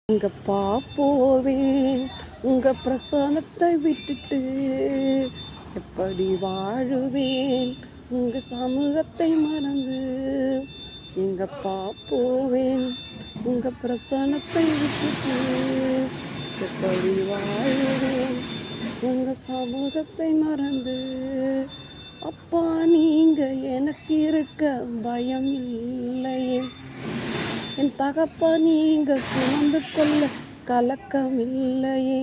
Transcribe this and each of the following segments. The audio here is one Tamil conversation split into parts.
எங்கப்பா போவேன் உங்க பிரசனத்தை விட்டுட்டு, எப்படி வாழுவேன் உங்க சமூகத்தை மறந்து. எங்கப்பா போவேன் உங்க பிரசனத்தை விட்டுட்டு, எப்படி வாழுவேன் உங்க சமூகத்தை மறந்து. அப்பா நீங்க எனக்கு இருக்க பயம் இல்லையே, என் தகப்பா நீங்க சுமந்து கொள்ள கலக்கமில்லையே.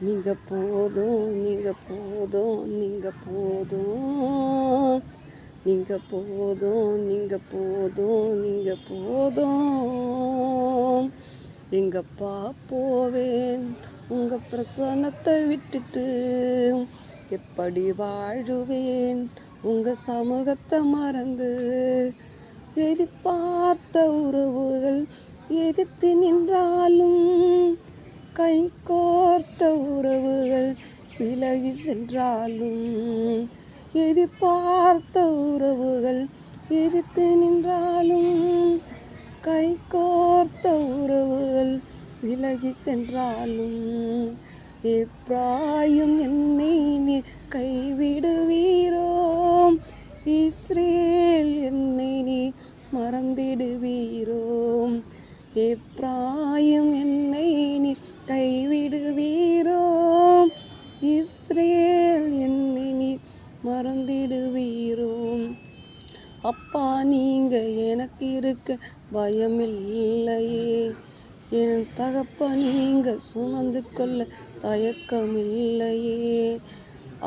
நீங்க போதும் நீங்க போதும் நீங்க போதும் நீங்க போதும் நீங்க போதும் நீங்க போதும். எங்கப்பா போவேன் உங்க பிரசன்னத்தை விட்டுட்டு, எப்படி வாழுவேன் உங்க சமூகத்தை மறந்து. எதிர்பார்த்த உறவுகள் எதிர்த்து நின்றாலும், கை கோர்த்த உறவுகள் விலகி சென்றாலும். எதிர்பார்த்த உறவுகள் எதிர்த்து நின்றாலும், கை கோர்த்த உறவுகள் விலகி சென்றாலும். எப்ராயும் என்னை நீ கைவிடுவீரோ, இஸ்ரேல் என்னை நீ மறந்திடுவீரோ. எப்ராயும் என்னை நீ கைவிடுவீரோ, இஸ்ரேல் என்னை நீ மறந்திடுவீரோ. அப்பா நீங்க எனக்கு இருக்க பயமில்லையே, என் தகப்பா நீங்க சுமந்து கொள்ள தயக்கமில்லையே.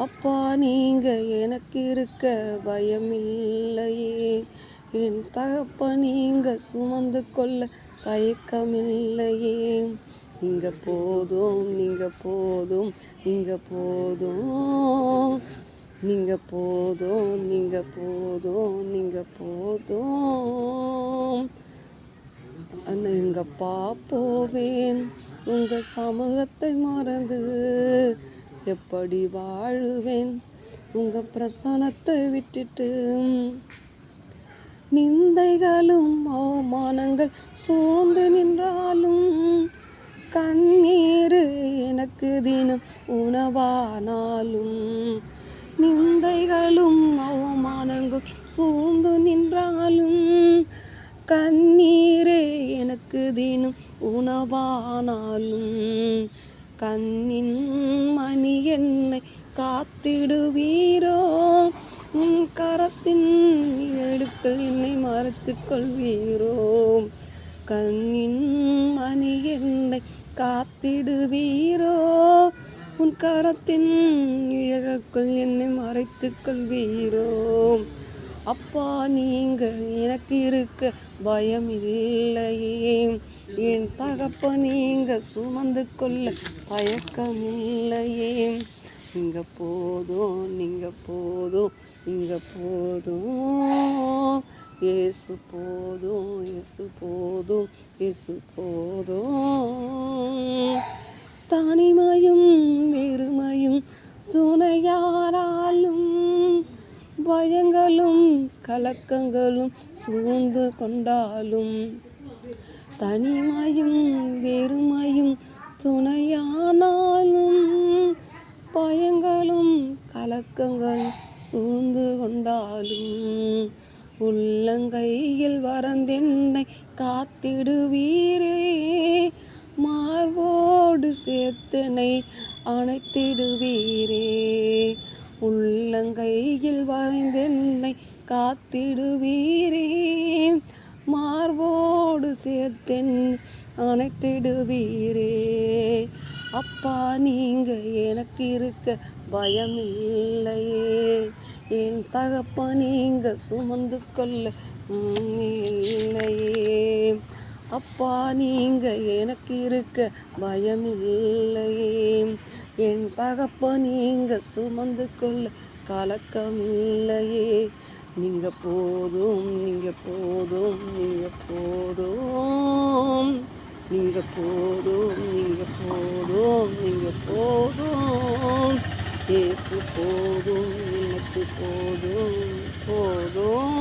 அப்பா நீங்க எனக்கு இருக்க பயமில்லையே, என் தகப்பா நீங்க சுமந்து கொள்ள தயக்கமில்லையே. நீங்க போதும் நீங்க போதும் நீங்க போதும் நீங்க போதும் நீங்க போதும் நீங்க போதும். எங்கப்பா போவேன் உங்க சமூகத்தை மறந்து, எப்படி வாழுவேன் உங்க பிரசனத்தை விட்டுட்டு. நிந்தைகளும் அவமானங்கள் சூழ்ந்து நின்றாலும், கண்ணீர் எனக்கு தினம் உணவானாலும். நிந்தைகளும் அவமானங்கள் சூழ்ந்து நின்றாலும், கண்ணீரே எனக்கு தினம் உணவானாலும். கண்ணின் மணி என்னை காத்திடுவீரோ, உன் கரத்தின் எடுக்கல் என்னை மறைத்து கொள்வீரோ. கண்ணின் மணி என்னை காத்திடுவீரோ, உன் கரத்தின் இழக்குள் என்னை மறைத்து கொள்வீரோ. அப்பா நீங்க எனக்கு இருக்க பயமில்லையே, என் தகப்ப நீங்க சுமந்து கொள்ள தயக்கமில்லையே. நீங்க போதும் நீங்க போதும் நீங்க போதும். இயேசு போதும் இயேசு போதும் இயேசு போதும். தனிமையும் வெறுமையும் துணையாராலும், பயங்களும் கலக்கங்களும் சூழ்ந்து கொண்டாலும். தனிமையும் வெறுமையும் துணையானாலும், பயங்களும் கலக்கங்கள் சூழ்ந்து கொண்டாலும். உள்ளங்கையில் வரந்தென்னை காத்திடுவீரே, மார்போடு சேர்த்தனை அணைத்திடுவீரே. உள்ளங்கையில் வரைந்தென்னை காத்திடுவீரே, மார்போடு சேர்த்தென் அணைத்திடுவீரே. அப்பா நீங்க எனக்கு இருக்க பயமில்லையே, என் தகப்பா நீங்க சுமந்து கொள்ள இல்லையே. அப்பா நீங்க எனக்கு இருக்க பயமில்லையே, என் தகப்பா நீங்க சுமந்து கொள்ள கலக்கமில்லையே. நீங்க போதும் நீங்க போதும் நீங்க போதும் நீங்க போதும் நீங்க போதும் நீங்க போதும். இயேசு போதும் எனக்கு போதும் போதும்.